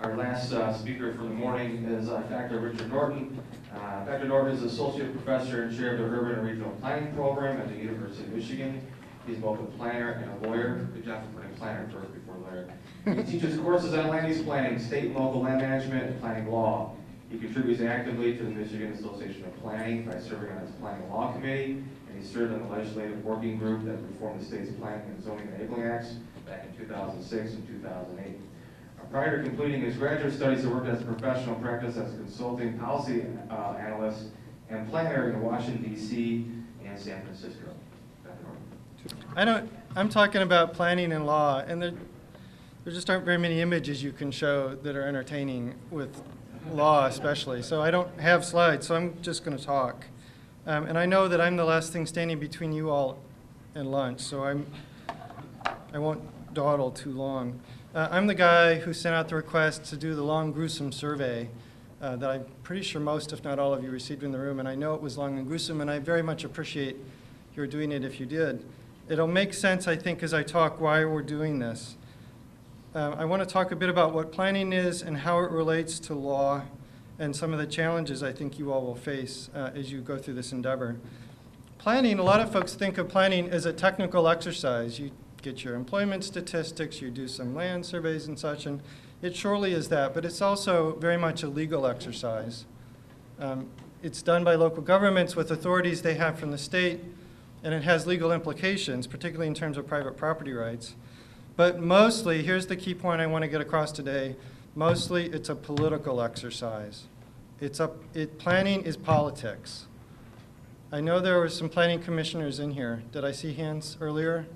Our last speaker for the morning is Dr. Richard Norton. Dr. Norton is Associate Professor and Chair of the Urban and Regional Planning Program at the University of Michigan. He's both a planner and a lawyer. Good job for putting planner first before lawyer. He teaches courses on land use planning, state and local land management, and planning law. He contributes actively to the Michigan Association of Planning by serving on its planning law committee, and he served on the legislative working group that reformed the state's planning and zoning enabling acts back in 2006 and 2008. Prior to completing his graduate studies, he worked as a professional practice as a consulting policy analyst and planner in Washington, D.C. and San Francisco. I'm talking about planning and law, and there just aren't very many images you can show that are entertaining with law especially. So I don't have slides, so I'm just going to talk. And I know that I'm the last thing standing between you all and lunch, so I won't dawdle too long. I'm the guy who sent out the request to do the long, gruesome survey that I'm pretty sure most, if not all of you, received in the room, and I know it was long and gruesome, and I very much appreciate your doing it if you did. It'll make sense, I think, as I talk why we're doing this. I want to talk a bit about what planning is and how it relates to law and some of the challenges I think you all will face as you go through this endeavor. Planning, a lot of folks think of planning as a technical exercise. You get your employment statistics, you do some land surveys and such, and it surely is that, but it's also very much a legal exercise. It's done by local governments with authorities they have from the state, and it has legal implications, particularly in terms of private property rights. But mostly, here's the key point I want to get across today, mostly it's a political exercise. Planning is politics. I know there were some planning commissioners in here. Did I see hands earlier?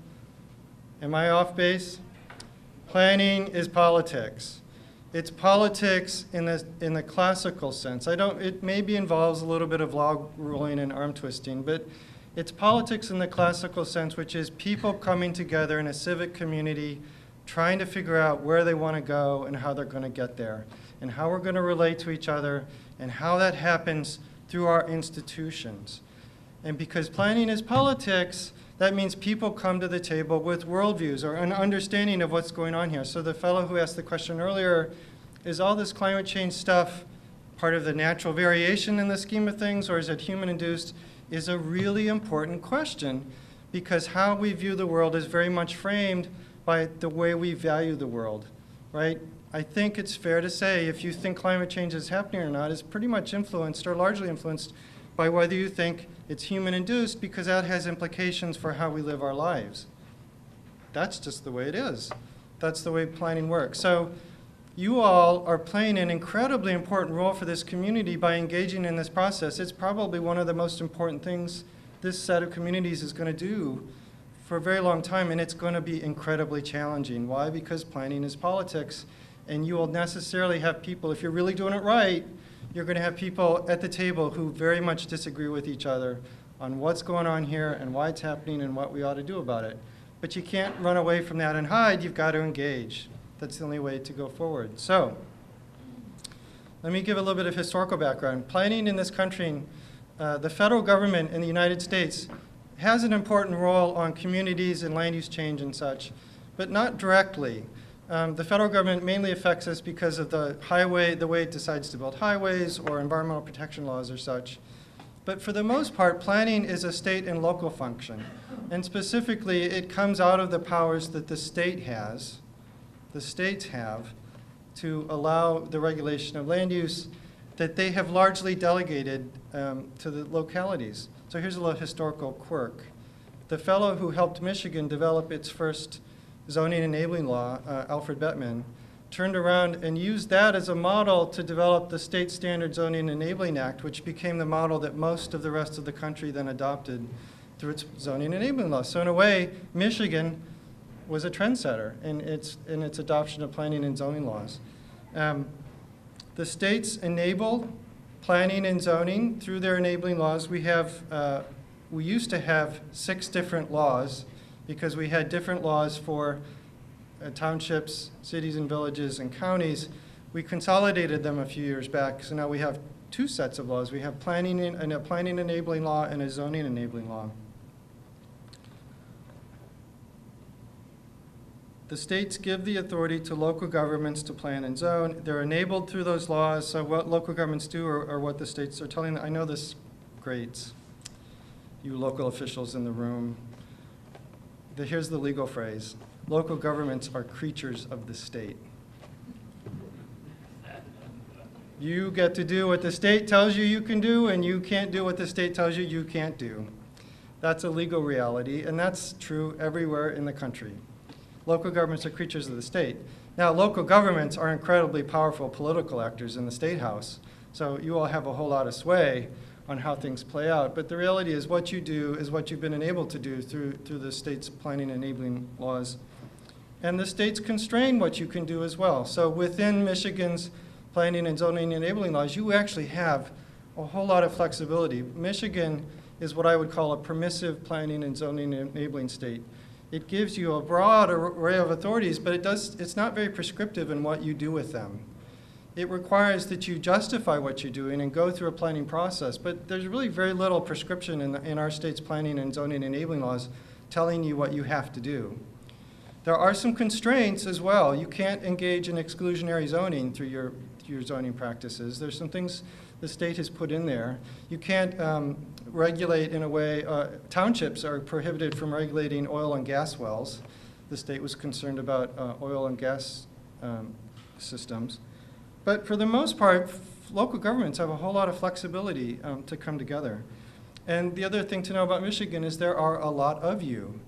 Am I off base? Planning is politics. It's politics in the classical sense. It maybe involves a little bit of log rolling and arm twisting, but it's politics in the classical sense, which is people coming together in a civic community, trying to figure out where they want to go and how they're going to get there, and how we're going to relate to each other, and how that happens through our institutions. And because planning is politics, that means people come to the table with worldviews or an understanding of what's going on here. So the fellow who asked the question earlier, is all this climate change stuff part of the natural variation in the scheme of things, or is it human-induced, is a really important question, because how we view the world is very much framed by the way we value the world, right? I think it's fair to say if you think climate change is happening or not is pretty much influenced or largely influenced by whether you think it's human-induced, because that has implications for how we live our lives. That's just the way it is. That's the way planning works. So you all are playing an incredibly important role for this community by engaging in this process. It's probably one of the most important things this set of communities is going to do for a very long time, and it's going to be incredibly challenging. Why? Because planning is politics, and you will necessarily have people, if you're really doing it right, you're going to have people at the table who very much disagree with each other on what's going on here and why it's happening and what we ought to do about it. But you can't run away from that and hide. You've got to engage. That's the only way to go forward. So let me give a little bit of historical background. Planning in this country, the federal government in the United States has an important role on communities and land use change and such, but not directly. The federal government mainly affects us because of the way it decides to build highways or environmental protection laws or such. But for the most part, planning is a state and local function. And specifically, it comes out of the powers that the state has, the states have, to allow the regulation of land use that they have largely delegated to the localities. So here's a little historical quirk. The fellow who helped Michigan develop its first zoning enabling law, Alfred Bettman, turned around and used that as a model to develop the State Standard Zoning Enabling Act, which became the model that most of the rest of the country then adopted through its zoning enabling law. So in a way, Michigan was a trendsetter in its adoption of planning and zoning laws. The states enable planning and zoning through their enabling laws. We used to have 6 different laws, because we had different laws for townships, cities and villages, and counties. We consolidated them a few years back, so now we have 2 sets of laws. We have a planning enabling law and a zoning enabling law. The states give the authority to local governments to plan and zone. They're enabled through those laws, so what local governments do are what the states are telling them. I know this grates you local officials in the room. Here's the legal phrase. Local governments are creatures of the state. You get to do what the state tells you you can do, and you can't do what the state tells you you can't do. That's a legal reality, and that's true everywhere in the country. Local governments are creatures of the state. Now, local governments are incredibly powerful political actors in the state house, so you all have a whole lot of sway on how things play out. But the reality is what you do is what you've been enabled to do through the state's planning and enabling laws. And the states constrain what you can do as well. So within Michigan's planning and zoning enabling laws, you actually have a whole lot of flexibility. Michigan is what I would call a permissive planning and zoning enabling state. It gives you a broad array of authorities, but it's not very prescriptive in what you do with them. It requires that you justify what you're doing and go through a planning process, but there's really very little prescription in our state's planning and zoning enabling laws telling you what you have to do. There are some constraints as well. You can't engage in exclusionary zoning through your zoning practices. There's some things the state has put in there. You can't regulate in a way, townships are prohibited from regulating oil and gas wells. The state was concerned about oil and gas systems. But for the most part, local governments have a whole lot of flexibility to come together. And the other thing to know about Michigan is there are a lot of you.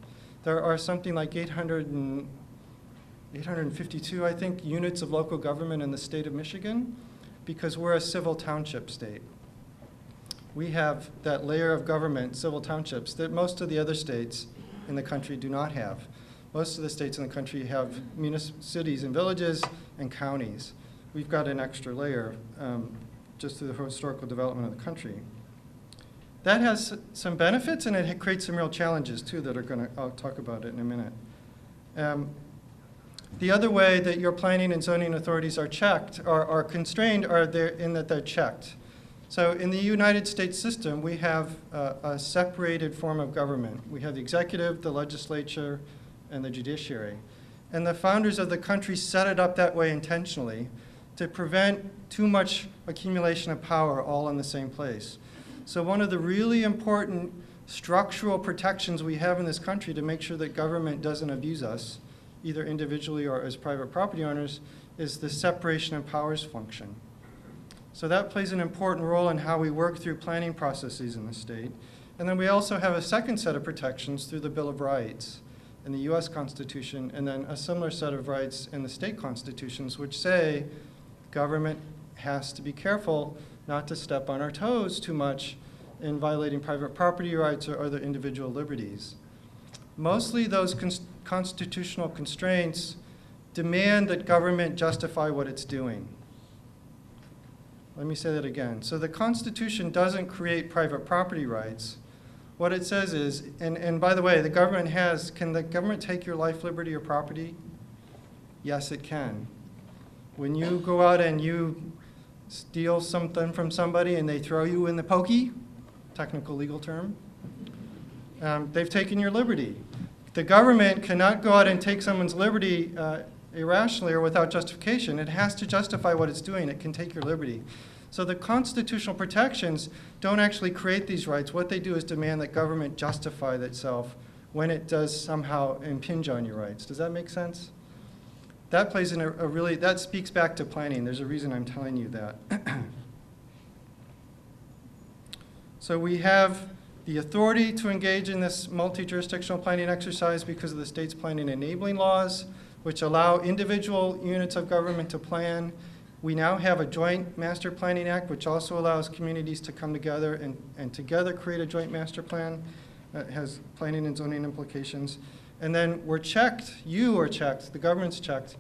There are something like 852, I think, units of local government in the state of Michigan, because we're a civil township state. We have that layer of government, civil townships, that most of the other states in the country do not have. Most of the states in the country have cities and villages and counties. We've got an extra layer just through the historical development of the country. That has some benefits, and it creates some real challenges, too, that I'll talk about it in a minute. The other way that your planning and zoning authorities are checked, are constrained, in that they're checked. So in the United States system, we have a separated form of government. We have the executive, the legislature, and the judiciary. And the founders of the country set it up that way intentionally to prevent too much accumulation of power all in the same place. So one of the really important structural protections we have in this country to make sure that government doesn't abuse us, either individually or as private property owners, is the separation of powers function. So that plays an important role in how we work through planning processes in the state. And then we also have a second set of protections through the Bill of Rights in the US Constitution, and then a similar set of rights in the state constitutions, which say government has to be careful not to step on our toes too much in violating private property rights or other individual liberties. Mostly those constitutional constraints demand that government justify what it's doing. Let me say that again. So the Constitution doesn't create private property rights. What it says is, and by the way, can the government take your life, liberty, or property? Yes, it can. When you go out and you steal something from somebody and they throw you in the pokey, technical legal term, they've taken your liberty. The government cannot go out and take someone's liberty irrationally or without justification. It has to justify what it's doing. It can take your liberty. So the constitutional protections don't actually create these rights. What they do is demand that government justify itself when it does somehow impinge on your rights. Does that make sense? That plays in that speaks back to planning. There's a reason I'm telling you that. So we have the authority to engage in this multi-jurisdictional planning exercise because of the state's planning enabling laws, which allow individual units of government to plan. We now have a joint master planning act, which also allows communities to come together and together create a joint master plan that has planning and zoning implications. And then we're checked, the government's checked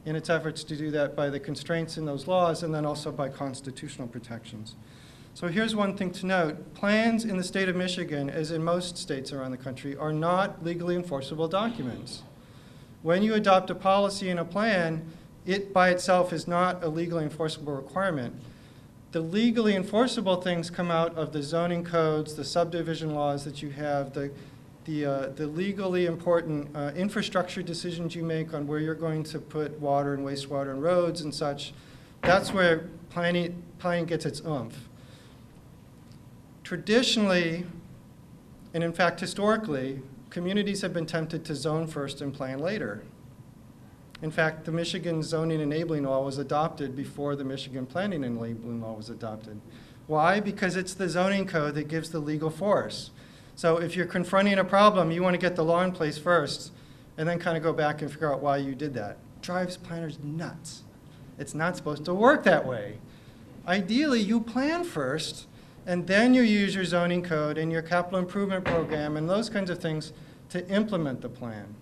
in its efforts to do that by the constraints in those laws and then also by constitutional protections. So here's one thing to note. Plans in the state of Michigan, as in most states around the country, are not legally enforceable documents. When you adopt a policy and a plan, it by itself is not a legally enforceable requirement. The legally enforceable things come out of the zoning codes, the subdivision laws that you have, the the legally important infrastructure decisions you make on where you're going to put water and wastewater and roads and such, that's where planning gets its oomph. Traditionally, and in fact historically, communities have been tempted to zone first and plan later. In fact, the Michigan Zoning Enabling Law was adopted before the Michigan Planning Enabling Law was adopted. Why? Because it's the zoning code that gives the legal force. So if you're confronting a problem, you want to get the law in place first and then kind of go back and figure out why you did that. Drives planners nuts. It's not supposed to work that way. Ideally, you plan first, and then you use your zoning code and your capital improvement program and those kinds of things to implement the plan.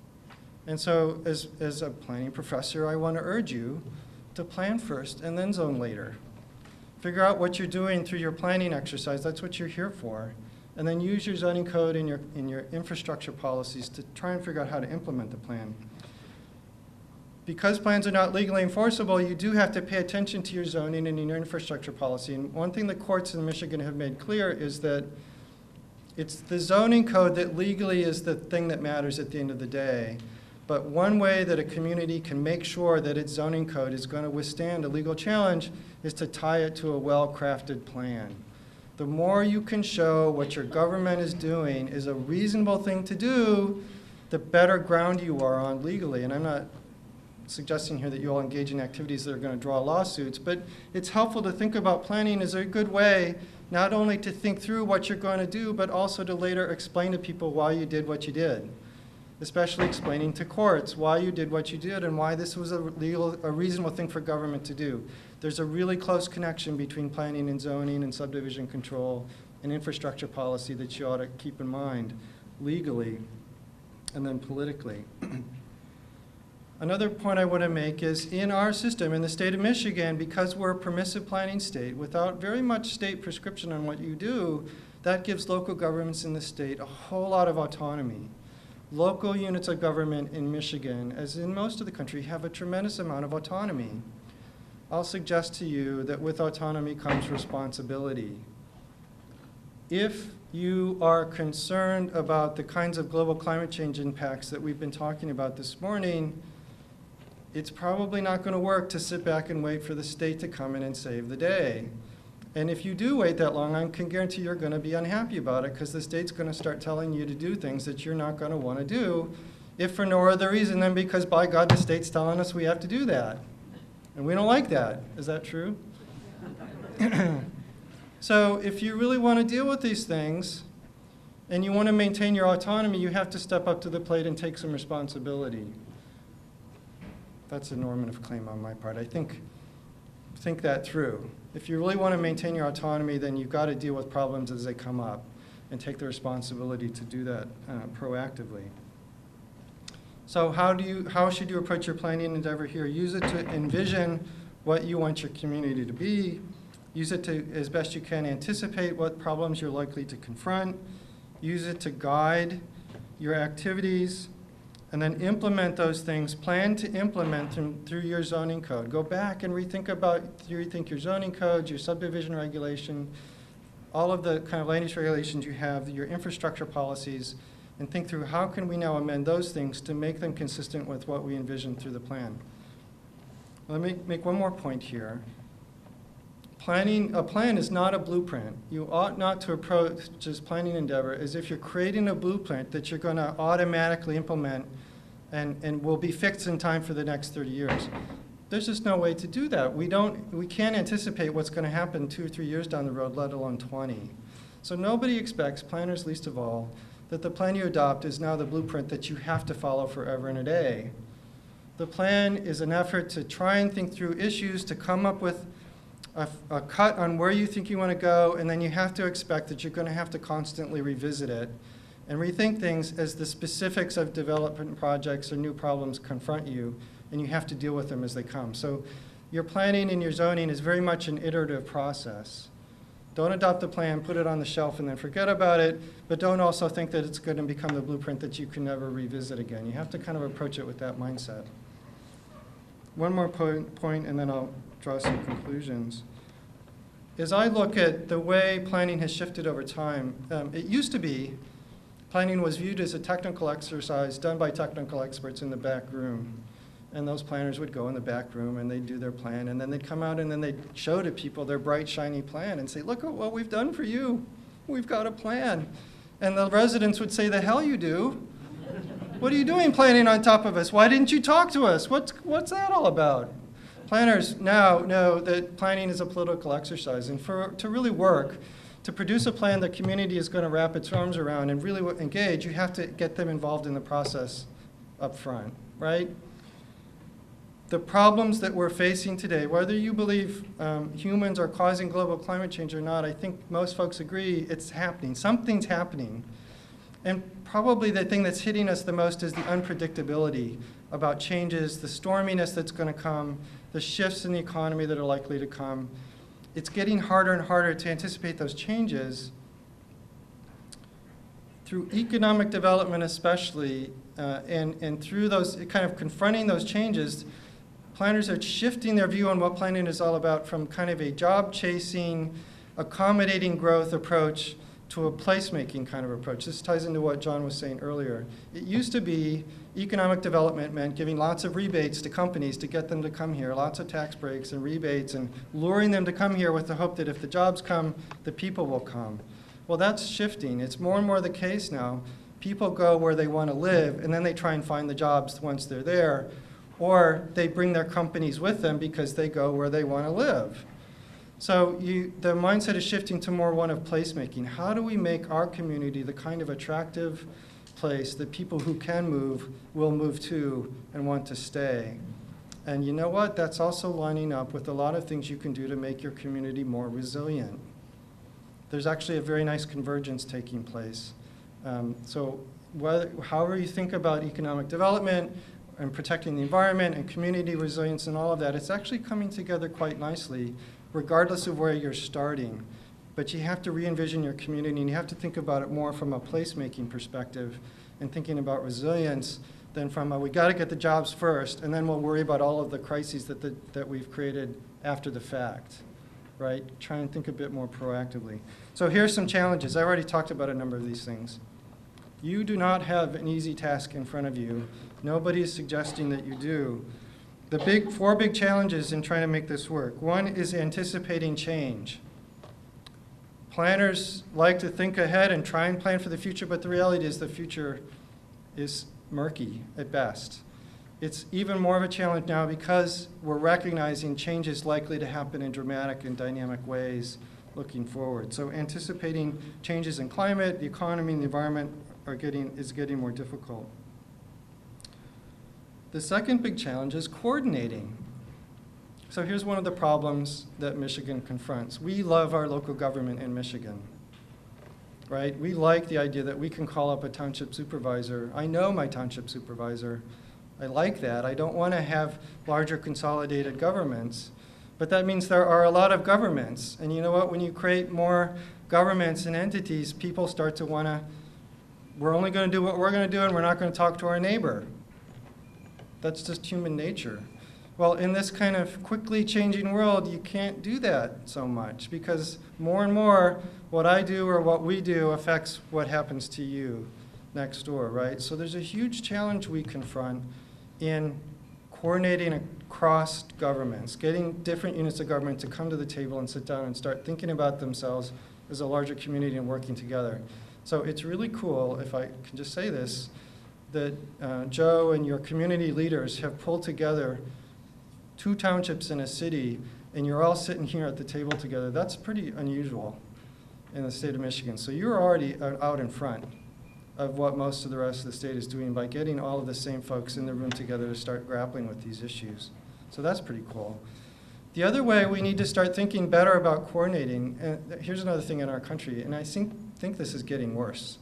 And so as a planning professor, I want to urge you to plan first and then zone later. Figure out what you're doing through your planning exercise. That's what you're here for. And then use your zoning code and your infrastructure policies to try and figure out how to implement the plan. Because plans are not legally enforceable, you do have to pay attention to your zoning and your infrastructure policy. And one thing the courts in Michigan have made clear is that it's the zoning code that legally is the thing that matters at the end of the day. But one way that a community can make sure that its zoning code is going to withstand a legal challenge is to tie it to a well-crafted plan. The more you can show what your government is doing is a reasonable thing to do, the better ground you are on legally. And I'm not suggesting here that you all engage in activities that are going to draw lawsuits, but it's helpful to think about planning as a good way not only to think through what you're going to do, but also to later explain to people why you did what you did. Especially explaining to courts why you did what you did and why this was a reasonable thing for government to do. There's a really close connection between planning and zoning and subdivision control and infrastructure policy that you ought to keep in mind legally and then politically. Another point I want to make is in our system, in the state of Michigan, because we're a permissive planning state, without very much state prescription on what you do, that gives local governments in the state a whole lot of autonomy. Local units of government in Michigan, as in most of the country, have a tremendous amount of autonomy. I'll suggest to you that with autonomy comes responsibility. If you are concerned about the kinds of global climate change impacts that we've been talking about this morning, it's probably not going to work to sit back and wait for the state to come in and save the day. And if you do wait that long, I can guarantee you're going to be unhappy about it because the state's going to start telling you to do things that you're not going to want to do, if for no other reason than because, by God, the state's telling us we have to do that. And we don't like that. Is that true? So if you really want to deal with these things and you want to maintain your autonomy, you have to step up to the plate and take some responsibility. That's a normative claim on my part. I think that through. If you really want to maintain your autonomy, then you've got to deal with problems as they come up and take the responsibility to do that proactively. So how should you approach your planning endeavor here? Use it to envision what you want your community to be. Use it to, as best you can, anticipate what problems you're likely to confront. Use it to guide your activities. And then implement those things, plan to implement them through your zoning code. Go back and rethink your zoning codes, your subdivision regulation, all of the kind of land use regulations you have, your infrastructure policies, and think through how can we now amend those things to make them consistent with what we envisioned through the plan. Let me make one more point here. A plan is not a blueprint. You ought not to approach this planning endeavor as if you're creating a blueprint that you're going to automatically implement and will be fixed in time for the next 30 years. There's just no way to do that. We can't anticipate what's going to happen 2 or 3 years down the road, let alone 20. So nobody expects, planners least of all, that the plan you adopt is now the blueprint that you have to follow forever and a day. The plan is an effort to try and think through issues, to come up with a cut on where you think you want to go, and then you have to expect that you're going to have to constantly revisit it and rethink things as the specifics of development projects or new problems confront you, and you have to deal with them as they come. So your planning and your zoning is very much an iterative process. Don't adopt the plan, put it on the shelf, and then forget about it, but don't also think that it's going to become the blueprint that you can never revisit again. You have to kind of approach it with that mindset. One more point, and then I'll draw some conclusions. As I look at the way planning has shifted over time, it used to be Planning was viewed as a technical exercise done by technical experts in the back room. And those planners would go in the back room and they'd do their plan, and then they'd come out and then they'd show to people their bright, shiny plan and say, look at what we've done for you. We've got a plan. And the residents would say, the hell you do. What are you doing planning on top of us? Why didn't you talk to us? What's that all about? Planners now know that planning is a political exercise, and to really work, to produce a plan the community is going to wrap its arms around and really engage, you have to get them involved in the process up front, right? The problems that we're facing today, whether you believe humans are causing global climate change or not, I think most folks agree it's happening. Something's happening. And probably the thing that's hitting us the most is the unpredictability about changes, the storminess that's going to come, the shifts in the economy that are likely to come. It's getting harder and harder to anticipate those changes. Through economic development especially, and through those kind of confronting those changes, planners are shifting their view on what planning is all about from kind of a job-chasing, accommodating growth approach to a placemaking kind of approach. This ties into what John was saying earlier. It used to be economic development meant giving lots of rebates to companies to get them to come here, lots of tax breaks and rebates, and luring them to come here with the hope that if the jobs come, the people will come. Well, that's shifting. It's more and more the case now. People go where they want to live, and then they try and find the jobs once they're there, or they bring their companies with them because they go where they want to live. So the mindset is shifting to more one of placemaking. How do we make our community the kind of attractive place that people who can move will move to and want to stay? And you know what? That's also lining up with a lot of things you can do to make your community more resilient. There's actually a very nice convergence taking place. However you think about economic development and protecting the environment and community resilience and all of that, it's actually coming together quite nicely, regardless of where you're starting. But you have to re-envision your community, and you have to think about it more from a placemaking perspective and thinking about resilience than from we got to get the jobs first, and then we'll worry about all of the crises that we've created after the fact, right? Try and think a bit more proactively. So here's some challenges. I already talked about a number of these things. You do not have an easy task in front of you. Nobody is suggesting that you do. The four big challenges in trying to make this work. One is anticipating change. Planners like to think ahead and try and plan for the future, but the reality is the future is murky at best. It's even more of a challenge now because we're recognizing change is likely to happen in dramatic and dynamic ways looking forward. So anticipating changes in climate, the economy, and the environment is getting more difficult. The second big challenge is coordinating. So here's one of the problems that Michigan confronts. We love our local government in Michigan, right? We like the idea that we can call up a township supervisor. I know my township supervisor. I like that. I don't want to have larger consolidated governments, but that means there are a lot of governments. And you know what? When you create more governments and entities, people start to want to, we're only going to do what we're going to do, and we're not going to talk to our neighbor. That's just human nature. Well, in this kind of quickly changing world, you can't do that so much because more and more what I do or what we do affects what happens to you next door, right? So there's a huge challenge we confront in coordinating across governments, getting different units of government to come to the table and sit down and start thinking about themselves as a larger community and working together. So it's really cool, if I can just say this, that Joe and your community leaders have pulled together 2 townships in a city, and you're all sitting here at the table together. That's pretty unusual in the state of Michigan. So you're already out in front of what most of the rest of the state is doing by getting all of the same folks in the room together to start grappling with these issues. So that's pretty cool. The other way we need to start thinking better about coordinating, and here's another thing in our country, and I think this is getting worse.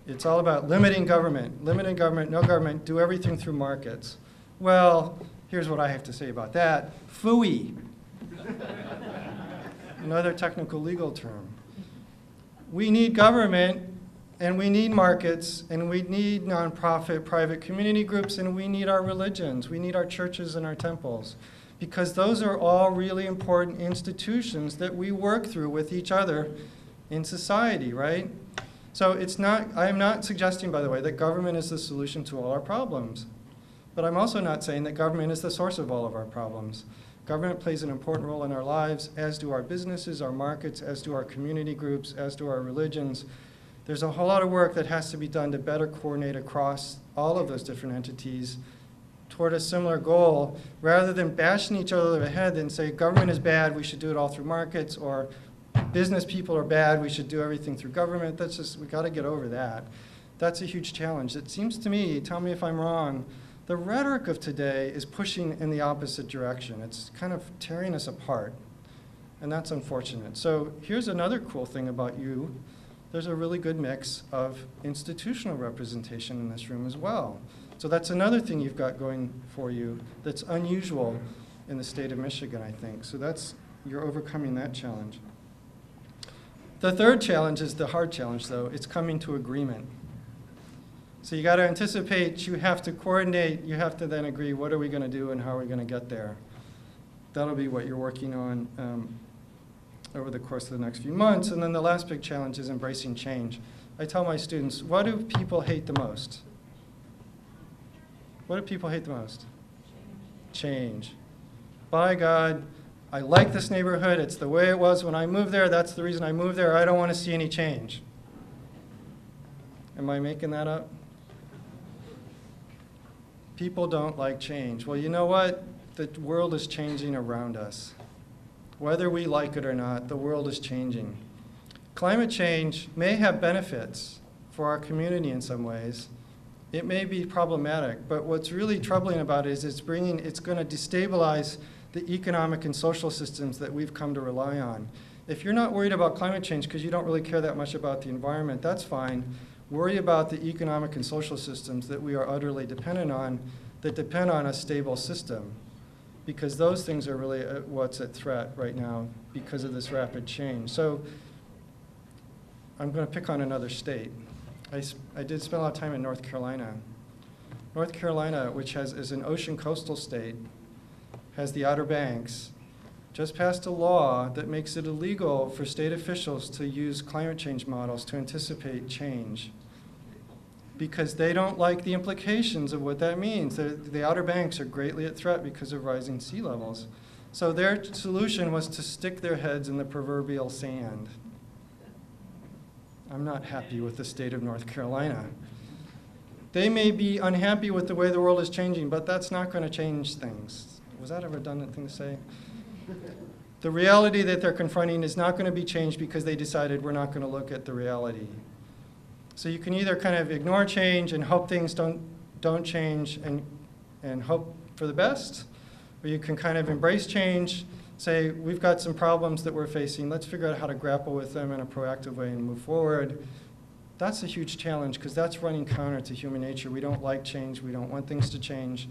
It's all about limiting government, no government, do everything through markets. Well, here's what I have to say about that. Phooey. Another technical legal term. We need government, and we need markets, and we need nonprofit private community groups, and we need our religions. We need our churches and our temples, because those are all really important institutions that we work through with each other in society, right? So I am not suggesting, by the way, that government is the solution to all our problems. But I'm also not saying that government is the source of all of our problems. Government plays an important role in our lives, as do our businesses, our markets, as do our community groups, as do our religions. There's a whole lot of work that has to be done to better coordinate across all of those different entities toward a similar goal, rather than bashing each other over the head and say government is bad, we should do it all through markets, or business people are bad, we should do everything through government. That's just, we got to get over that. That's a huge challenge. It seems to me, tell me if I'm wrong, the rhetoric of today is pushing in the opposite direction. It's kind of tearing us apart, and that's unfortunate. So here's another cool thing about you. There's a really good mix of institutional representation in this room as well. So that's another thing you've got going for you that's unusual in the state of Michigan, I think. So you're overcoming that challenge. The third challenge is the hard challenge, though. It's coming to agreement. So you got to anticipate, you have to coordinate, you have to then agree, what are we going to do and how are we going to get there? That'll be what you're working on over the course of the next few months. And then the last big challenge is embracing change. I tell my students, what do people hate the most? What do people hate the most? Change. By God, I like this neighborhood. It's the way it was when I moved there. That's the reason I moved there. I don't want to see any change. Am I making that up? People don't like change. Well, you know what? The world is changing around us. Whether we like it or not, the world is changing. Climate change may have benefits for our community in some ways. It may be problematic, but what's really troubling about it is it's going to destabilize the economic and social systems that we've come to rely on. If you're not worried about climate change because you don't really care that much about the environment, that's fine. Worry about the economic and social systems that we are utterly dependent on, that depend on a stable system, because those things are really what's at threat right now because of this rapid change. So I'm going to pick on another state. I did spend a lot of time in North Carolina. North Carolina, which is an ocean coastal state, has the Outer Banks, just passed a law that makes it illegal for state officials to use climate change models to anticipate change, because they don't like the implications of what that means. The Outer Banks are greatly at threat because of rising sea levels. So their solution was to stick their heads in the proverbial sand. I'm not happy with the state of North Carolina. They may be unhappy with the way the world is changing, but that's not going to change things. Was that a redundant thing to say? The reality that they're confronting is not going to be changed because they decided we're not going to look at the reality. So you can either kind of ignore change and hope things don't change and hope for the best, or you can kind of embrace change, say, we've got some problems that we're facing, let's figure out how to grapple with them in a proactive way and move forward. That's a huge challenge because that's running counter to human nature. We don't like change. We don't want things to change.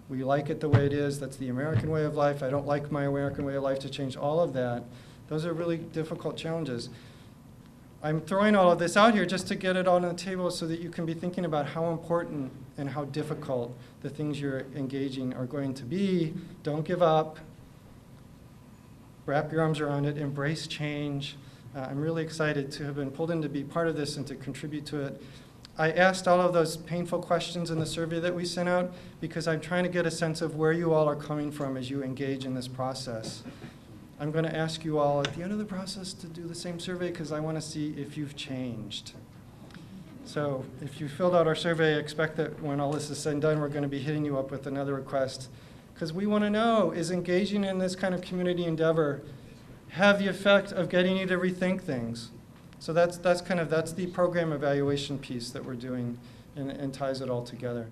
We like it the way it is. That's the American way of life. I don't like my American way of life to change. All of that. Those are really difficult challenges. I'm throwing all of this out here just to get it on the table so that you can be thinking about how important and how difficult the things you're engaging are going to be. Don't give up. Wrap your arms around it. Embrace change. I'm really excited to have been pulled in to be part of this and to contribute to it. I asked all of those painful questions in the survey that we sent out because I'm trying to get a sense of where you all are coming from as you engage in this process. I'm going to ask you all at the end of the process to do the same survey because I want to see if you've changed. So if you filled out our survey, expect that when all this is said and done, we're going to be hitting you up with another request because we want to know, is engaging in this kind of community endeavor have the effect of getting you to rethink things? So that's the program evaluation piece that we're doing and ties it all together.